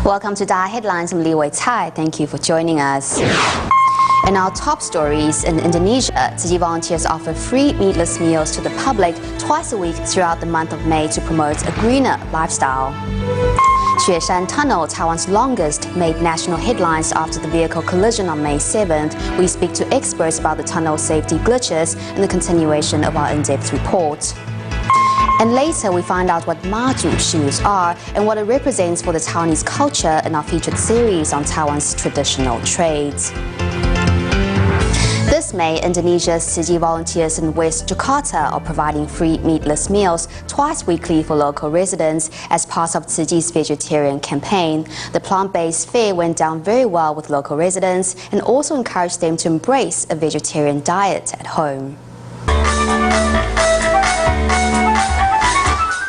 Welcome to DaAi Headlines. I'm Li Wei Cai. Thank you for joining us. In our top stories, in Indonesia, Tzu Chi volunteers offer free meatless meals to the public twice a week throughout the month of May to promote a greener lifestyle. Xueshan Tunnel, Taiwan's longest, made national headlines after the vehicle collision on May 7th. We speak to experts about the tunnel safety glitches and the continuation of our in-depth report. And later, we find out what Maju shoes are and what it represents for the Taiwanese culture in our featured series on Taiwan's traditional trades. This May, Indonesia's Tzu Chi volunteers in West Jakarta are providing free meatless meals twice weekly for local residents as part of Tzu Chi's vegetarian campaign. The plant-based fare went down very well with local residents and also encouraged them to embrace a vegetarian diet at home.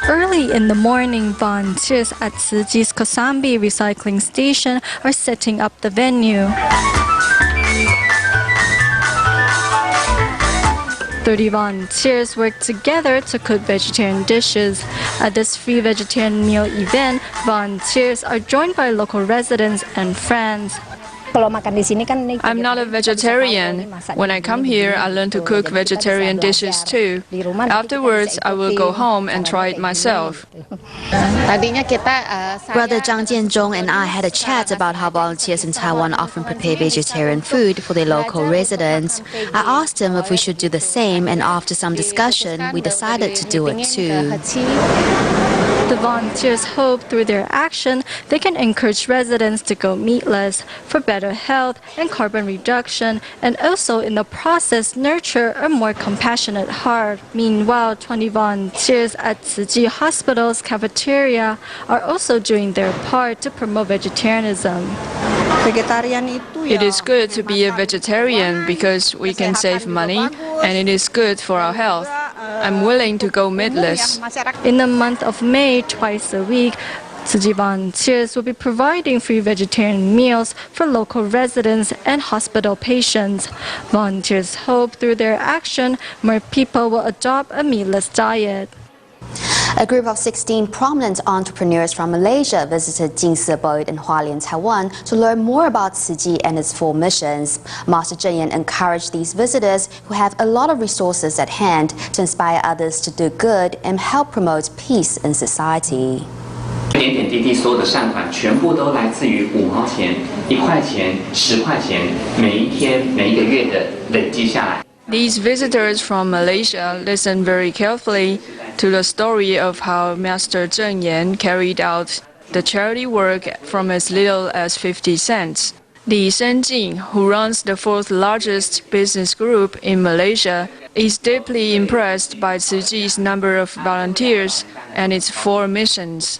Early in the morning, volunteers at Tzu Chi's Kosambi recycling station are setting up the venue. 30 volunteers work together to cook vegetarian dishes. At this free vegetarian meal event, volunteers are joined by local residents and friends. I'm not a vegetarian. When I come here, I learn to cook vegetarian dishes too. Afterwards, I will go home and try it myself. Brother Zhang Jianzhong and I had a chat about how volunteers in Taiwan often prepare vegetarian food for their local residents. I asked him if we should do the same, and after some discussion, we decided to do it too. The volunteers hope through their action they can encourage residents to go meatless for better health and carbon reduction, and also in the process nurture a more compassionate heart. Meanwhile, 20 volunteers at Tzu Chi Hospital's cafeteria are also doing their part to promote vegetarianism. It is good to be a vegetarian because we can save money and it is good for our health. I'm willing to go meatless. In the month of May, twice a week, Tzu Chi volunteers will be providing free vegetarian meals for local residents and hospital patients. Volunteers hope through their action, more people will adopt a meatless diet. A group of 16 prominent entrepreneurs from Malaysia visited Jinse Abode in Hualien, Taiwan to learn more about Tzu Chi and its 4 missions. Master Zheng Yan encouraged these visitors, who have a lot of resources at hand, to inspire others to do good and help promote peace in society. 点点滴滴所有的善款全部都来自于5毛钱、1块钱、10块钱，每一天、每一个月的累积下来。 These visitors from Malaysia listened very carefully to the story of how Master Zheng Yan carried out the charity work from as little as 50 cents. Li Shenjing, who runs the 4th largest business group in Malaysia, is deeply impressed by Tzu Chi's number of volunteers and its 4 missions.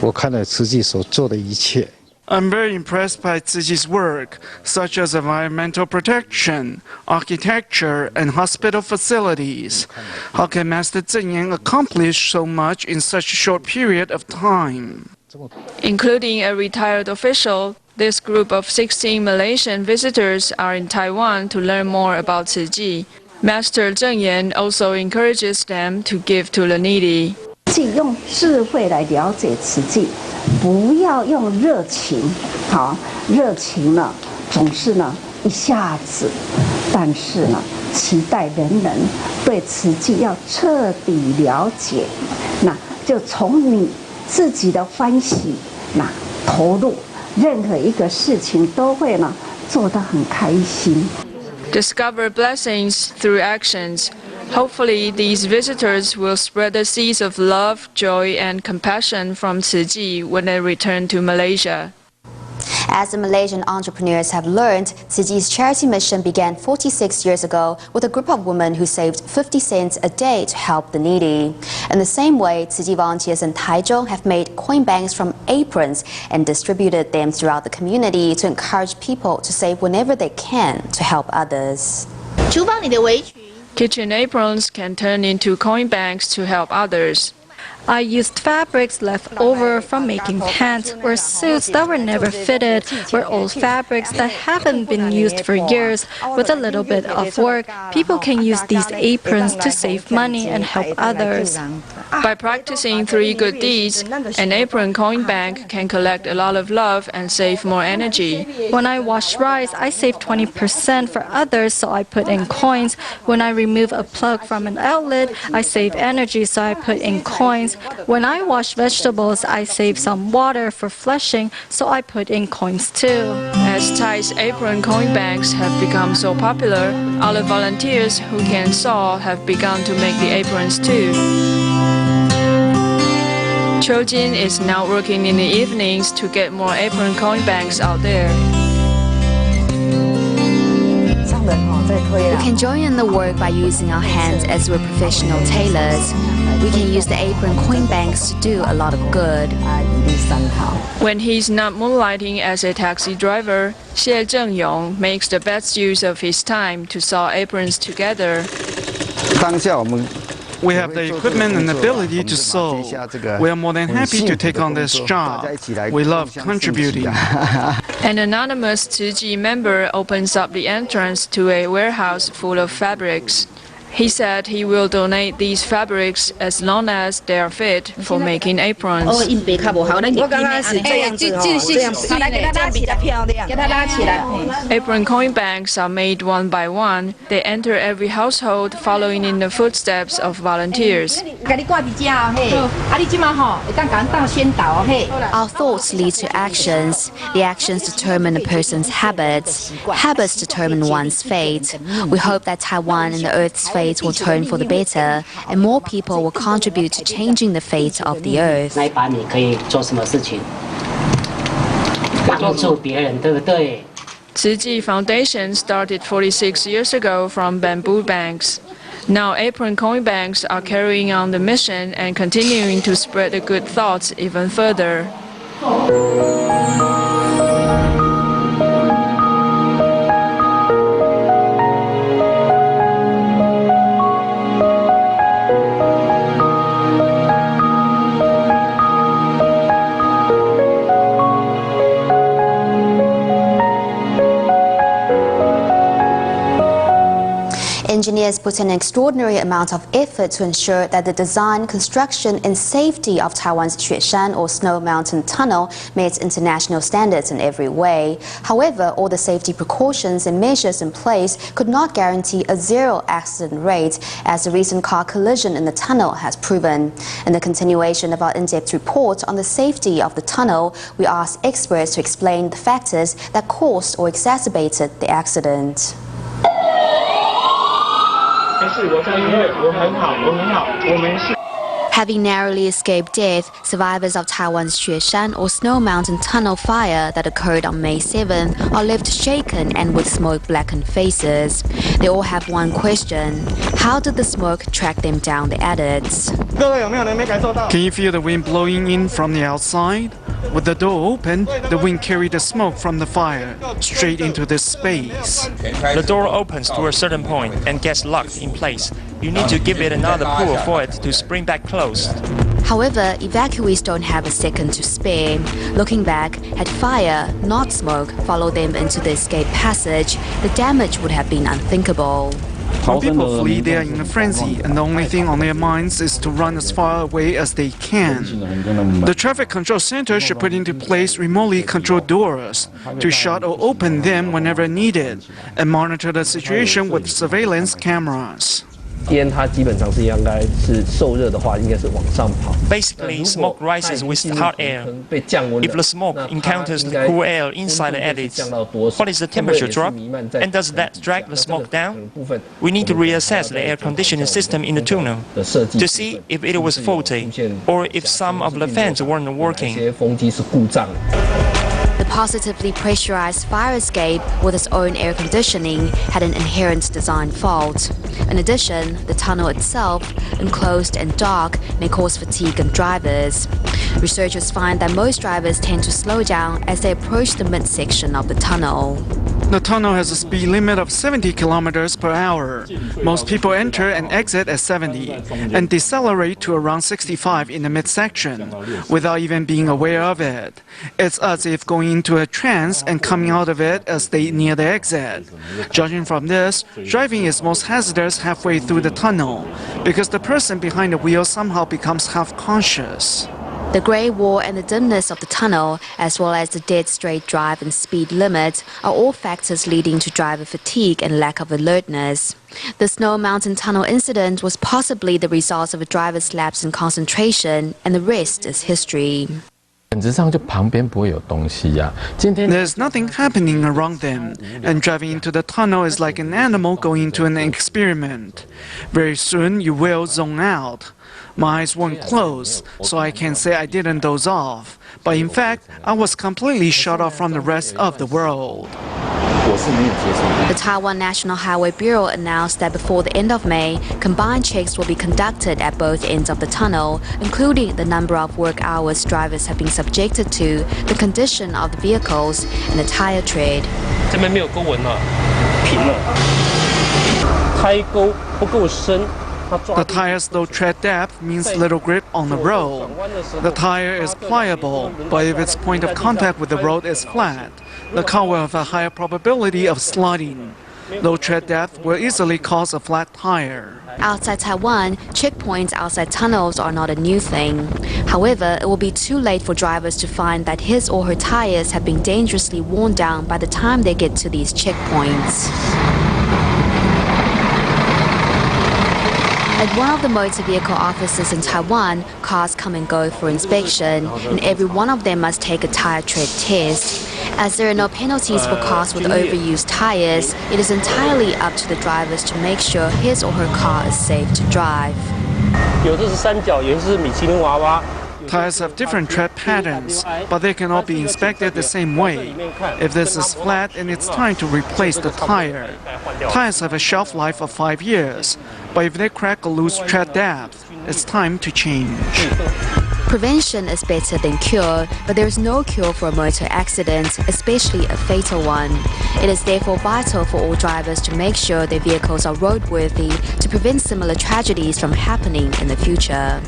我看了慈济所做的一切。 I'm very impressed by Tzu Chi's work, such as environmental protection, architecture, and hospital facilities. How can Master Zheng Yan accomplish so much in such a short period of time? Including a retired official, this group of 16 Malaysian visitors are in Taiwan to learn more about Tzu Chi. Master Zheng Yan also encourages them to give to the needy. 用智慧来了解慈济，不要用热情。好，热情呢总是呢一下子，但是呢期待人人对慈济要彻底了解，那就从你自己的欢喜那投入，任何一个事情都会呢做得很开心。 Discover blessings through actions. Hopefully, these visitors will spread the seeds of love, joy, and compassion from Tzu Chi when they return to Malaysia. As the Malaysian entrepreneurs have learned, Tzu Chi's charity mission began 46 years ago with a group of women who saved 50 cents a day to help the needy. In the same way, Tzu Chi volunteers in Taichung have made coin banks from aprons and distributed them throughout the community to encourage people to save whenever they can to help others. Kitchen aprons can turn into coin banks to help others. I used fabrics left over from making pants or suits that were never fitted, or old fabrics that haven't been used for years. With a little bit of work, people can use these aprons to save money and help others. By practicing 3 good deeds, an apron coin bank can collect a lot of love and save more energy. When I wash rice, I save 20% for others, so I put in coins. When I remove a plug from an outlet, I save energy, so I put in coins. When I wash vegetables, I save some water for flushing, so I put in coins too. As Thai's apron coin banks have become so popular, other volunteers who can sew have begun to make the aprons too. Chojin is now working in the evenings to get more apron coin banks out there. We can join in the work by using our hands as we're professional tailors. We can use the apron coin banks to do a lot of good. When he's not moonlighting as a taxi driver, Xie Zhengyong makes the best use of his time to sew aprons together. We have the equipment and ability to sew. We are more than happy to take on this job. We love contributing. An anonymous Tzu member opens up the entrance to a warehouse full of fabrics. He said he will donate these fabrics as long as they are fit for making aprons. Apron coin banks are made one by one. They enter every household, following in the footsteps of volunteers. Our thoughts lead to actions. The actions determine a person's habits. Habits determine one's fate. We hope that Taiwan and the Earth's fate will turn for the better, and more people will contribute to changing the fate of the Earth. Tzu Foundation started 46 years ago from bamboo banks. Now apron coin banks are carrying on the mission and continuing to spread the good thoughts even further. Engineers put an extraordinary amount of effort to ensure that the design, construction and safety of Taiwan's Xueshan or Snow Mountain Tunnel meets international standards in every way. However, all the safety precautions and measures in place could not guarantee a zero accident rate, as the recent car collision in the tunnel has proven. In the continuation of our in-depth report on the safety of the tunnel, we asked experts to explain the factors that caused or exacerbated the accident. Having narrowly escaped death, survivors of Taiwan's Xueshan or Snow Mountain Tunnel fire that occurred on May 7 are left shaken and with smoke-blackened faces. They all have one question: how did the smoke track them down the adits? Can you feel the wind blowing in from the outside? With the door open, the wind carried the smoke from the fire straight into this space. The door opens to a certain point and gets locked in place. You need to give it another pull for it to spring back closed. However, evacuees don't have a second to spare. Looking back, had fire, not smoke, followed them into the escape passage, the damage would have been unthinkable. When people flee, they are in a frenzy, and the only thing on their minds is to run as far away as they can. The traffic control center should put into place remotely controlled doors to shut or open them whenever needed, and monitor the situation with surveillance cameras. Basically, smoke rises with hot air. If the smoke encounters the cool air inside the adits, what is the temperature drop? And does that drag the smoke down? We need to reassess the air conditioning system in the tunnel to see if it was faulty or if some of the fans weren't working. The positively pressurized fire escape with its own air conditioning had an inherent design fault. In addition, the tunnel itself, enclosed and dark, may cause fatigue in drivers. Researchers find that most drivers tend to slow down as they approach the midsection of the tunnel. The tunnel has a speed limit of 70 kilometers per hour. Most people enter and exit at 70 and decelerate to around 65 in the midsection without even being aware of it. It's as if going into a trance and coming out of it as they near the exit. Judging from this, driving is most hazardous halfway through the tunnel because the person behind the wheel somehow becomes half conscious. The grey wall and the dimness of the tunnel, as well as the dead straight drive and speed limit, are all factors leading to driver fatigue and lack of alertness. The Snow Mountain Tunnel incident was possibly the result of a driver's lapse in concentration, and the rest is history. There's nothing happening around them, and driving into the tunnel is like an animal going into an experiment. Very soon you will zone out. My eyes weren't closed, so I can say I didn't doze off. But in fact, I was completely shut off from the rest of the world. The Taiwan National Highway Bureau announced that before the end of May, combined checks will be conducted at both ends of the tunnel, including the number of work hours drivers have been subjected to, the condition of the vehicles, and the tire tread. The tire's low tread depth means little grip on the road. The tire is pliable, but if its point of contact with the road is flat, the car will have a higher probability of sliding. Low tread depth will easily cause a flat tire. Outside Taiwan, checkpoints outside tunnels are not a new thing. However, it will be too late for drivers to find that his or her tires have been dangerously worn down by the time they get to these checkpoints. At one of the motor vehicle offices in Taiwan, cars come and go for inspection, and every one of them must take a tire tread test. As there are no penalties for cars with overused tires, it is entirely up to the drivers to make sure his or her car is safe to drive. Tires have different tread patterns, but they can all be inspected the same way. If this is flat, then it's time to replace the tire. Tires have a shelf life of 5 years, but if they crack or lose tread depth, it's time to change. Prevention is better than cure, but there is no cure for a motor accident, especially a fatal one. It is therefore vital for all drivers to make sure their vehicles are roadworthy to prevent similar tragedies from happening in the future.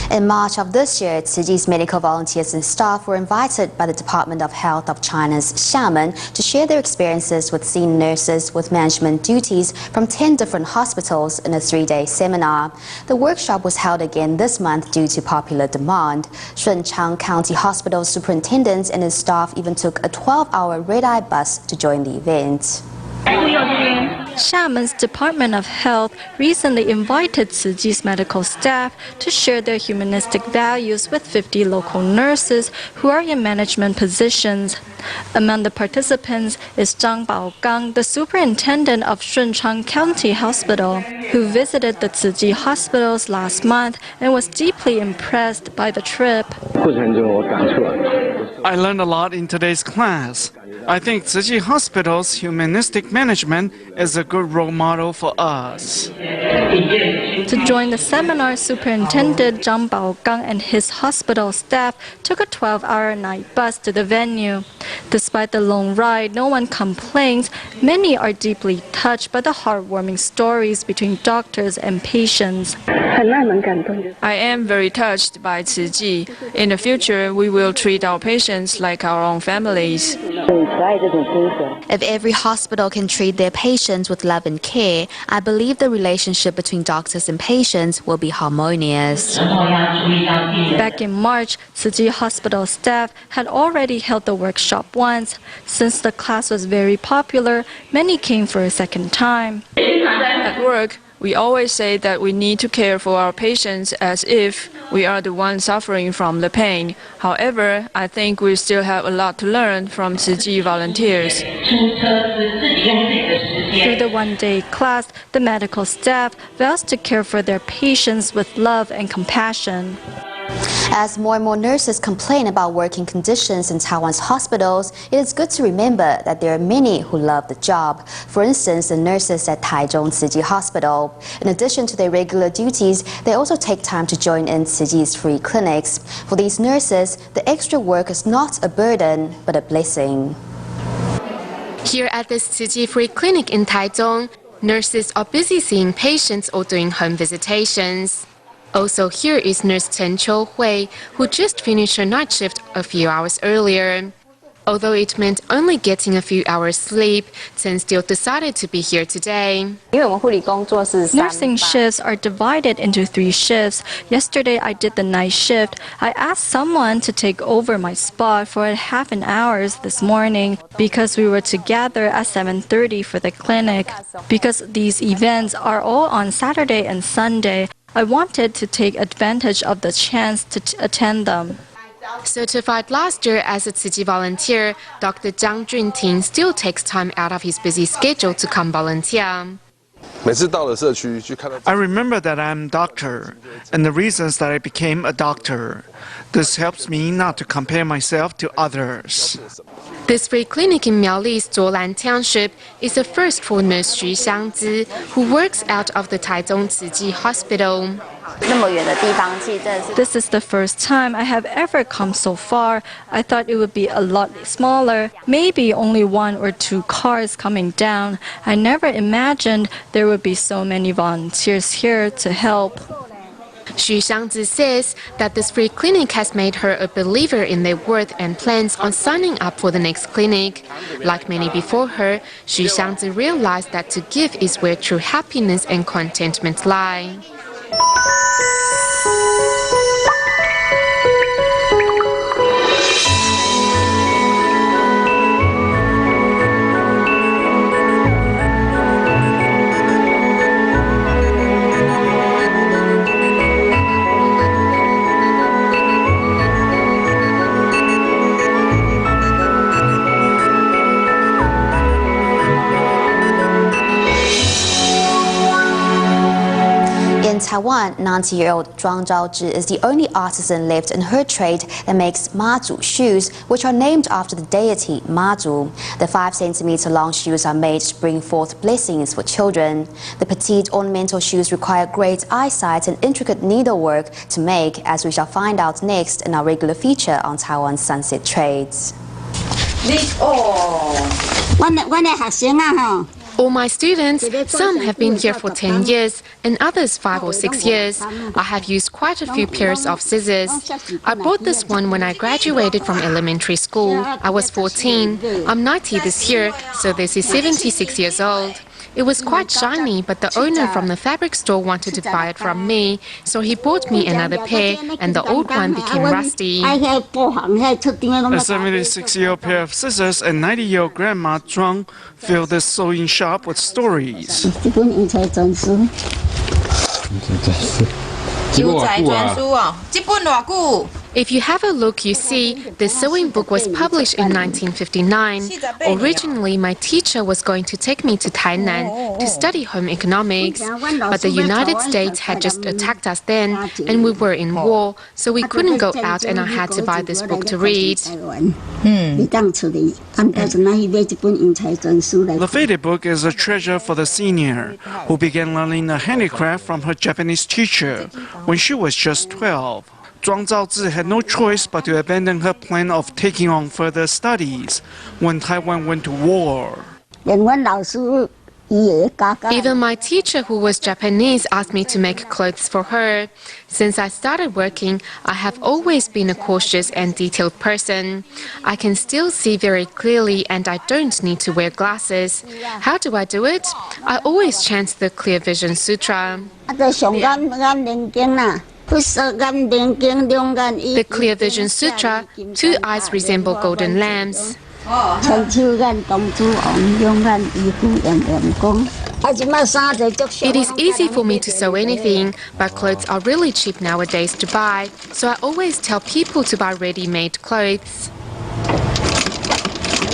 In March of this year, Tzu Chi's medical volunteers and staff were invited by the Department of Health of China's Xiamen to share their experiences with senior nurses with management duties from 10 different hospitals in a 3-day seminar. The workshop was held again this month due to popular demand. Shunchang County Hospital superintendent and his staff even took a 12-hour red-eye bus to join the event. Xiamen's Department of Health recently invited Tzu Chi's medical staff to share their humanistic values with 50 local nurses who are in management positions. Among the participants is Zhang Baogang, the superintendent of Shunchang County Hospital, who visited the Tzu Chi hospitals last month and was deeply impressed by the trip. I learned a lot in today's class. I think Tzu Chi Hospital's humanistic management is a good role model for us. To join the seminar, Superintendent Zhang Baogang and his hospital staff took a 12-hour night bus to the venue. Despite the long ride, no one complains. Many are deeply touched by the heartwarming stories between doctors and patients. I am very touched by Tzu Chi. In the future, we will treat our patients like our own families. If every hospital can treat their patients with love and care, I believe the relationship between doctors and patients will be harmonious. Back in March, Tzu Chi hospital staff had already held the workshop once. Since the class was very popular, many came for a second time. At work, we always say that we need to care for our patients as if we are the ones suffering from the pain. However, I think we still have a lot to learn from Tzu Chi volunteers. Through the one-day class, the medical staff vows to care for their patients with love and compassion. As more and more nurses complain about working conditions in Taiwan's hospitals, it is good to remember that there are many who love the job. For instance, the nurses at Taichung Tzu Chi Hospital. In addition to their regular duties, they also take time to join in Tzu Chi's free clinics. For these nurses, the extra work is not a burden, but a blessing. Here at this Tzu Chi free clinic in Taichung, nurses are busy seeing patients or doing home visitations. Also here is Nurse Chen Hui, who just finished her night shift a few hours earlier. Although it meant only getting a few hours sleep, Chen still decided to be here today. Nursing shifts are divided into 3 shifts. Yesterday I did the night shift. I asked someone to take over my spot for half an hour this morning because we were together at 7:30 for the clinic. Because these events are all on Saturday and Sunday, I wanted to take advantage of the chance to attend them. Certified last year as a Tzu Chi volunteer, Dr. Zhang Junting still takes time out of his busy schedule to come volunteer. I remember that I'm a doctor and the reasons that I became a doctor. This helps me not to compare myself to others. This free clinic in Miaoli's Zhuolan Township is the first for Nurse Xu Xiangzi, who works out of the Taichung Tzu Chi Hospital. This is the first time I have ever come so far. I thought it would be a lot smaller, maybe only 1 or 2 cars coming down. I never imagined there would be so many volunteers here to help. Xu Xiangzi says that this free clinic has made her a believer in their worth and plans on signing up for the next clinic. Like many before her, Xu Xiangzi realized that to give is where true happiness and contentment lie. In Taiwan, 90-year-old Zhuang Zhaozhi is the only artisan left in her trade that makes Mazhu shoes, which are named after the deity Mazhu. The 5-centimeter-long shoes are made to bring forth blessings for children. The petite ornamental shoes require great eyesight and intricate needlework to make, as we shall find out next in our regular feature on Taiwan's sunset trades. All my students, some have been here for 10 years and others 5 or 6 years. I have used quite a few pairs of scissors. I bought this one when I graduated from elementary school. I was 14. I'm 90 this year, so this is 76 years old. It was quite shiny, but the owner from the fabric store wanted to buy it from me, so he bought me another pair, and the old one became rusty. A 76-year-old pair of scissors and 90-year-old grandma Zhuang fill this sewing shop with stories. If you have a look, you see, the sewing book was published in 1959. Originally, my teacher was going to take me to Tainan to study home economics, but the United States had just attacked us then, and we were in war, so we couldn't go out, and I had to buy this book to read. The faded book is a treasure for the senior, who began learning a handicraft from her Japanese teacher when she was just 12. Zhuang Zhaozhi had no choice but to abandon her plan of taking on further studies when Taiwan went to war. Even my teacher, who was Japanese, asked me to make clothes for her. Since I started working, I have always been a cautious and detailed person. I can still see very clearly and I don't need to wear glasses. How do I do it? I always chant the Clear Vision Sutra. The Clear Vision Sutra, 2 eyes resemble golden lamps. It is easy for me to sew anything, but clothes are really cheap nowadays to buy, so I always tell people to buy ready-made clothes.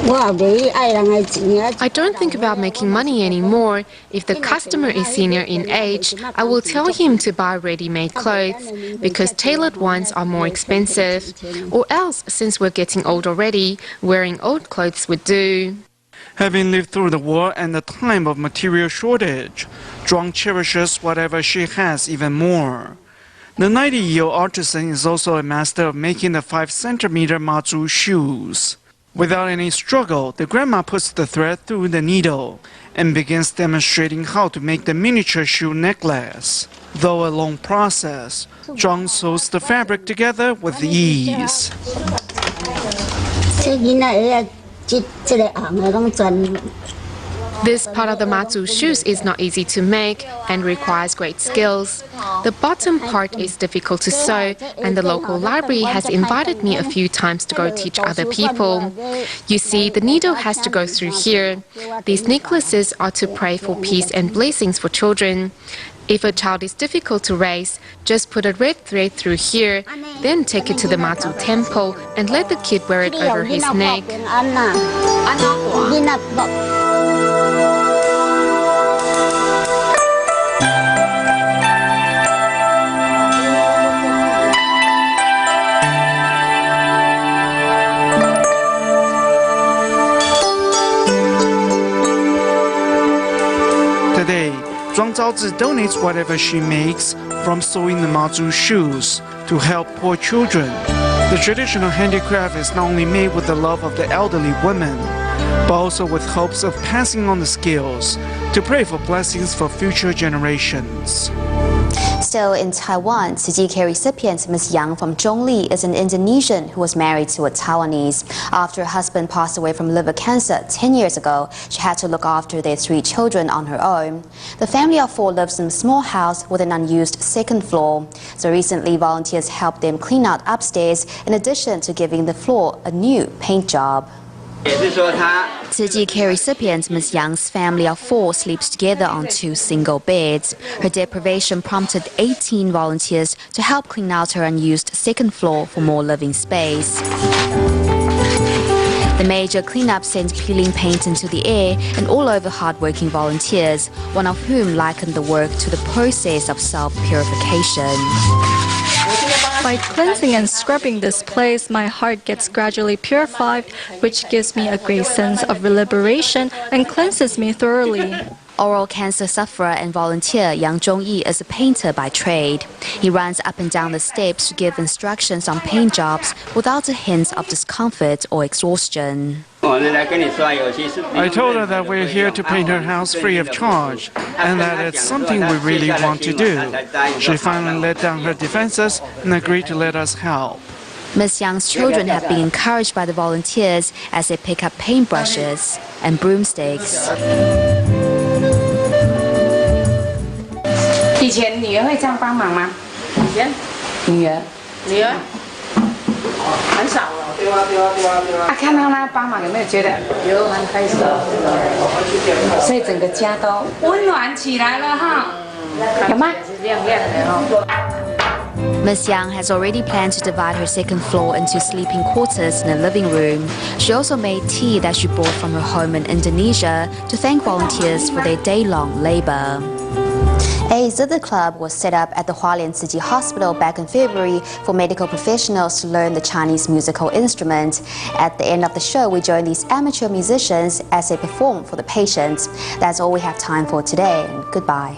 I don't think about making money anymore. If the customer is senior in age, I will tell him to buy ready-made clothes because tailored ones are more expensive. Or else, since we're getting old already, wearing old clothes would do. Having lived through the war and the time of material shortage, Zhuang cherishes whatever she has even more. The 90-year-old artisan is also a master of making the 5-centimeter mazu shoes. Without any struggle, the grandma puts the thread through the needle and begins demonstrating how to make the miniature shoe necklace. Though a long process, Zhuang sews the fabric together with ease. This part of the mazu shoes is not easy to make and requires great skills. The bottom part is difficult to sew, and the local library has invited me a few times to go teach other people. You see, the needle has to go through here. These necklaces are to pray for peace and blessings for children. If a child is difficult to raise, just put a red thread through here, then take it to the mazu temple and let the kid wear it over his neck. Today, Zhuang Zhaozi donates whatever she makes from sewing the mazu shoes to help poor children. The traditional handicraft is not only made with the love of the elderly women, but also with hopes of passing on the skills to pray for blessings for future generations. Still in Taiwan, Tzu Chi recipient Ms. Yang from Zhongli is an Indonesian who was married to a Taiwanese. After her husband passed away from liver cancer 10 years ago, she had to look after their 3 children on her own. The family of 4 lives in a small house with an unused 2nd floor. So recently, volunteers helped them clean out upstairs in addition to giving the floor a new paint job. Tzu Chi recipient Ms. Yang's family of 4 sleeps together on 2 single beds. Her deprivation prompted 18 volunteers to help clean out her unused 2nd floor for more living space. The major cleanup sent peeling paint into the air and all over hard-working volunteers, one of whom likened the work to the process of self-purification. By cleansing and scrubbing this place, my heart gets gradually purified, which gives me a great sense of liberation and cleanses me thoroughly. Oral cancer sufferer and volunteer Yang Zhongyi is a painter by trade. He runs up and down the steps to give instructions on paint jobs without a hint of discomfort or exhaustion. I told her that we're here to paint her house free of charge and that it's something we really want to do. She finally let down her defenses and agreed to let us help. Ms. Yang's children have been encouraged by the volunteers as they pick up paintbrushes and broomsticks. 以前女儿会这样帮忙吗？女儿很少了。看到她帮忙有没有觉得有很开心？所以整个家都温暖起来了哈，有吗？亮亮的哈。 Ms. Yang has already planned to divide her 2nd floor into sleeping quarters and a living room. She also made tea that she brought from her home in Indonesia to thank volunteers for their day-long labor. A zither club was set up at the Hualien Tzu Chi Hospital back in February for medical professionals to learn the Chinese musical instrument. At the end of the show, we join these amateur musicians as they perform for the patients. That's all we have time for today. Goodbye.